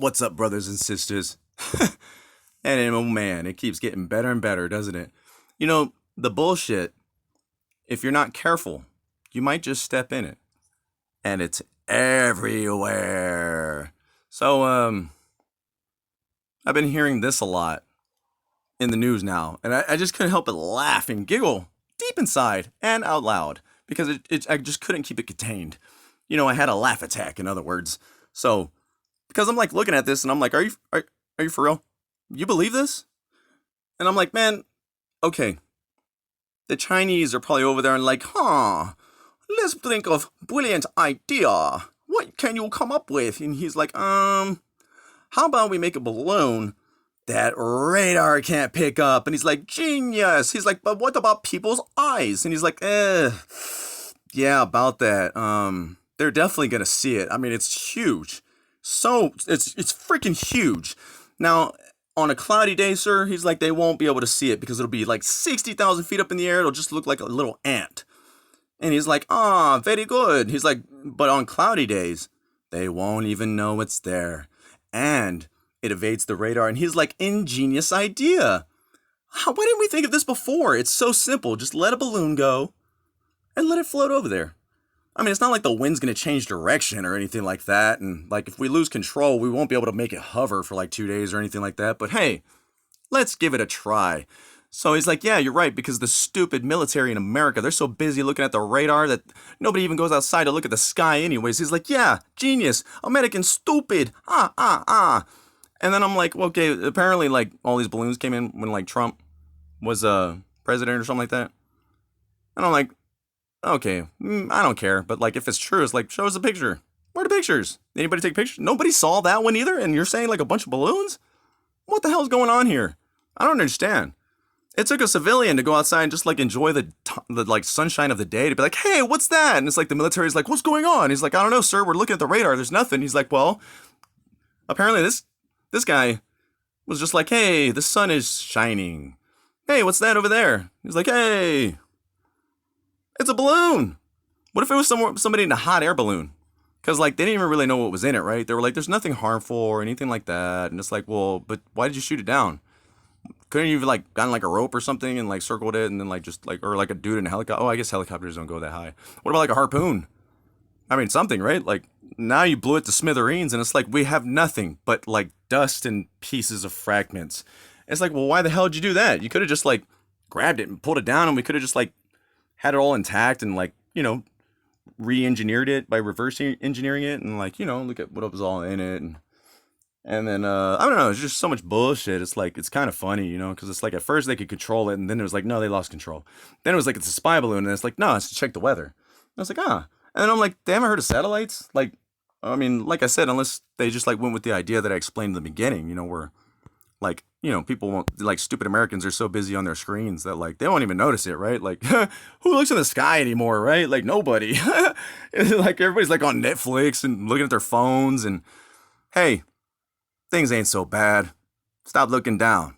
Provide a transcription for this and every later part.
What's up, brothers and sisters? And oh man, it keeps getting better and better, doesn't it? You know, the bullshit, if you're not careful, you might just step in it. And it's everywhere. So, I've been hearing this a lot in the news now, and I just couldn't help but laugh and giggle deep inside and out loud because I just couldn't keep it contained. You know, I had a laugh attack, in other words. So, because I'm like looking at this and I'm like, are you for real? You believe this? And I'm like, man, okay. The Chinese are probably over there and like, let's think of brilliant idea. What can you come up with? And he's like, how about we make a balloon that radar can't pick up? And he's like, genius. He's like, but what about people's eyes? And he's like, yeah, about that. They're definitely gonna see it. I mean, it's huge. So it's freaking huge. Now, on a cloudy day, sir, he's like, they won't be able to see it because it'll be like 60,000 feet up in the air. It'll just look like a little ant. And he's like, very good. He's like, but on cloudy days, they won't even know it's there. And it evades the radar. And he's like, ingenious idea. Why didn't we think of this before? It's so simple. Just let a balloon go and let it float over there. I mean, it's not like the wind's going to change direction or anything like that. And like, if we lose control, we won't be able to make it hover for like 2 days or anything like that. But hey, let's give it a try. So he's like, yeah, you're right, because the stupid military in America, they're so busy looking at the radar that nobody even goes outside to look at the sky anyways. He's like, yeah, genius, American stupid, And then I'm like, well, okay, apparently like all these balloons came in when like Trump was president or something like that. And I'm like, okay, I don't care, but like if it's true, it's like, show us a picture. Where are the pictures? Anybody take pictures? Nobody saw that one either, and you're saying like a bunch of balloons? What the hell's going on here? I don't understand. It took a civilian to go outside and just like enjoy the like sunshine of the day to be like, hey, what's that? And it's like the military's like, what's going on? He's like, I don't know, sir. We're looking at the radar. There's nothing. He's like, well, apparently this guy was just like, hey, the sun is shining. Hey, what's that over there? He's like, hey, it's a balloon. What if it was somebody in a hot air balloon? Because like they didn't even really know what was in it, right? They were like, there's nothing harmful or anything like that. And it's like, well, but why did you shoot it down? Couldn't you have like gotten like a rope or something and like circled it and then like just like, or like a dude in a helicopter? Oh, I guess helicopters don't go that high. What about like a harpoon? I mean, something, right? Like now you blew it to smithereens and it's like we have nothing but like dust and pieces of fragments. It's like, well, why the hell did you do that? You could have just like grabbed it and pulled it down and we could have just like had it all intact and like, you know, re-engineered it by reverse engineering it and like, you know, look at what was all in it. And then, I don't know, it's just so much bullshit. It's like, it's kind of funny, you know, because it's like at first they could control it, and then it was like, no, they lost control. Then it was like, it's a spy balloon, and it's like, no, it's to check the weather. And I was like, ah. And then I'm like, they haven't heard of satellites? Like, I mean, like I said, unless they just like went with the idea that I explained in the beginning, you know, where like, you know, people won't, like stupid Americans are so busy on their screens that like, they won't even notice it, right? Like, who looks in the sky anymore, right? Like, nobody. Like, everybody's like on Netflix and looking at their phones, and hey, things ain't so bad. Stop looking down.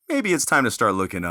Maybe it's time to start looking up.